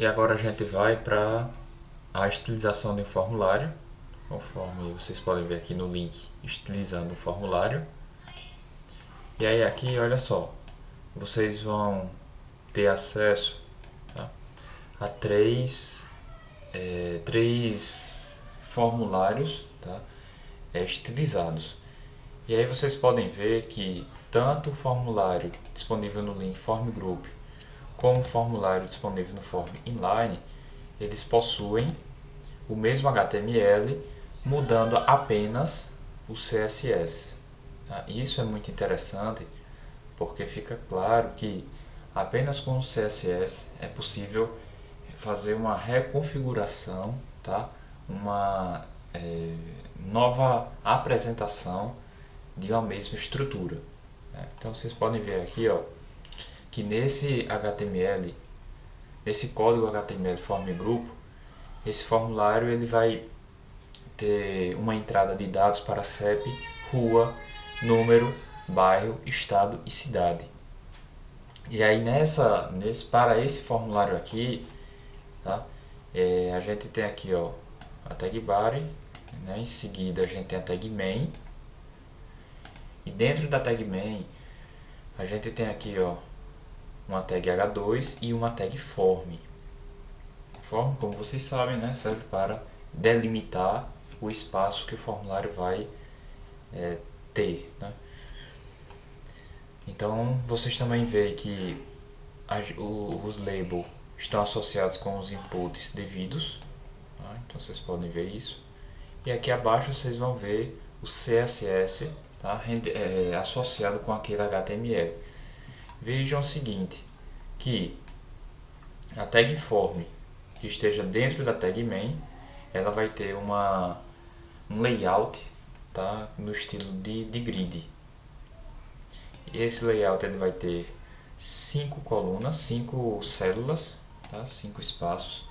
E agora a gente vai para a estilização de um formulário, conforme vocês podem ver aqui no link, estilizando um formulário. E aí aqui, olha só, vocês vão ter acesso, tá, a três formulários, tá, estilizados. E aí vocês podem ver que tanto o formulário disponível no link Form Group como o formulário disponível no Form Inline, eles possuem o mesmo HTML, mudando apenas o CSS. Tá? Isso é muito interessante, porque fica claro que apenas com o CSS é possível fazer uma reconfiguração, tá? Uma nova apresentação de uma mesma estrutura. Né? Então vocês podem ver aqui, ó, que nesse HTML, nesse código HTML Form Group, esse formulário ele vai ter uma entrada de dados para CEP, rua, número, bairro, estado e cidade. E aí para esse formulário aqui, tá? A gente tem aqui, ó, a tag body, né? Em seguida a gente tem a tag main, e dentro da tag main a gente tem aqui, ó, uma tag H2 e uma tag form. Form, como vocês sabem, né, serve para delimitar o espaço que o formulário vai ter, né? Então vocês também veem que os labels estão associados com os inputs devidos, tá? Então vocês podem ver isso. E aqui abaixo vocês vão ver o CSS, tá? Associado com aquele HTML. Vejam o seguinte, que a tag form que esteja dentro da tag main, ela vai ter um layout, tá? No estilo de grid. E esse layout ele vai ter 5 colunas, 5 células, tá? 5 espaços,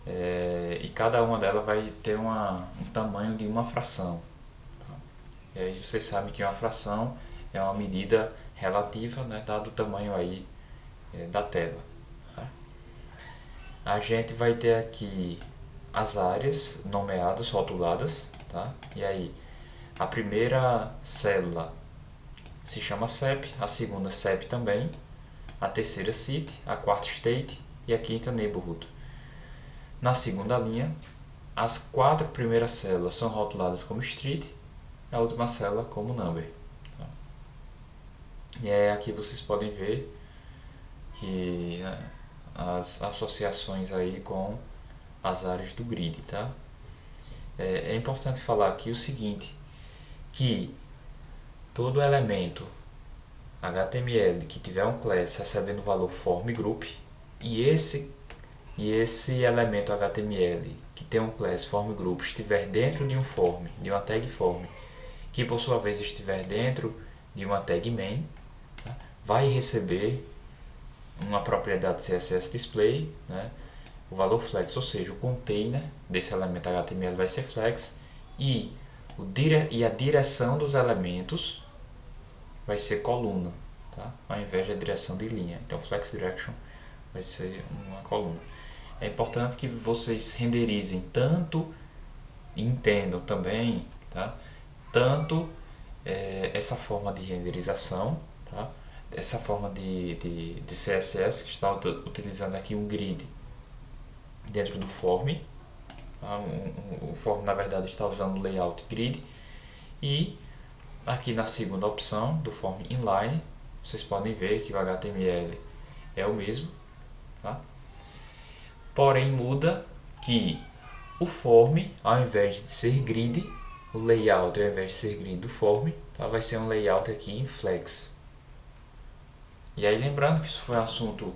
e cada uma delas vai ter um tamanho de uma fração. Tá? E aí vocês sabem que uma fração é uma medida relativa, né, dado o tamanho aí da tela. Tá? A gente vai ter aqui as áreas nomeadas, rotuladas, tá? E aí a primeira célula se chama CEP, a segunda CEP também, a terceira City, a quarta State e a quinta Neighborhood. Na segunda linha, as 4 primeiras células são rotuladas como Street, a última célula como Number. Tá? E aí aqui vocês podem ver que as associações aí com as áreas do grid, tá? É importante falar aqui o seguinte, que todo elemento HTML que tiver um class recebendo o valor form group e esse elemento HTML que tem um class form group estiver dentro de um form, de uma tag form, que por sua vez estiver dentro de uma tag main, tá? Vai receber uma propriedade CSS display, né? O valor flex, ou seja, o container desse elemento HTML vai ser flex e a direção dos elementos vai ser coluna, tá? Ao invés da direção de linha. Então flex direction vai ser uma coluna. É importante que vocês renderizem tanto e entendam também, tá? Tanto essa forma de renderização, tá? Essa forma de CSS que está utilizando aqui um grid dentro do form. Tá? O form na verdade está usando o layout grid. E aqui na segunda opção do form inline, vocês podem ver que o HTML é o mesmo, tá? Porém muda que o form, ao invés de ser grid, o layout ao invés de ser grid do form, tá? Vai ser um layout aqui em flex. E aí lembrando que isso foi um assunto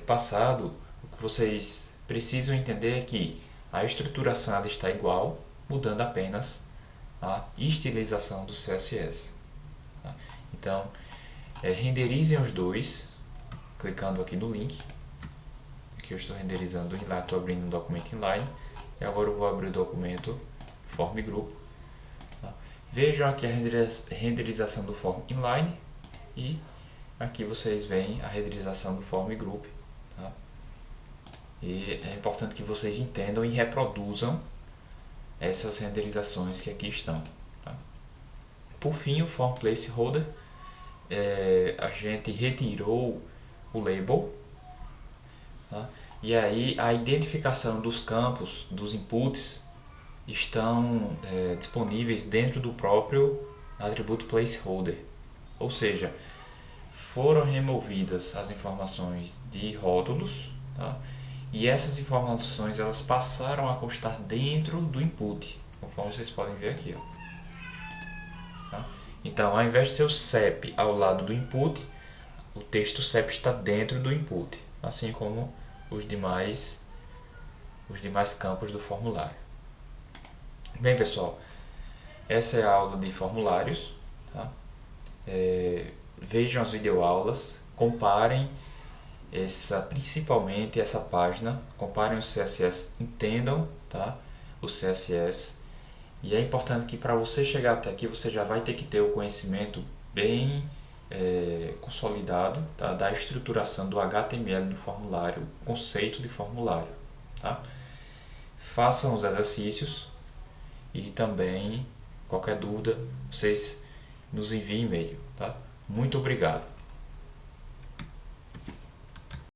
passado, o que vocês precisam entender é que a estruturação ela está igual, mudando apenas a estilização do CSS. Tá? Então, renderizem os dois, clicando aqui no link. Aqui eu estou renderizando inline, estou abrindo um documento inline, e agora eu vou abrir o documento form group. Tá? Vejam aqui a renderização do form inline e aqui vocês veem a renderização do form group. Tá? E é importante que vocês entendam e reproduzam essas renderizações que aqui estão. Tá? Por fim, o Form Placeholder, a gente retirou o label, tá? E aí a identificação dos campos, dos inputs, estão disponíveis dentro do próprio atributo placeholder. Ou seja, foram removidas as informações de rótulos, tá? E essas informações elas passaram a constar dentro do input, conforme vocês podem ver aqui. Tá? Então, ao invés de ser o CEP ao lado do input, o texto CEP está dentro do input, assim como os demais campos do formulário. Bem, pessoal, essa é a aula de formulários. Tá? Vejam as videoaulas, comparem principalmente essa página, comparem o CSS, entendam, tá? O CSS. E é importante que para você chegar até aqui, você já vai ter que ter o conhecimento bem consolidado, tá? Da estruturação do HTML do formulário, conceito de formulário. Tá? Façam os exercícios e também, qualquer dúvida, vocês nos enviem e-mail. Tá? Muito obrigado.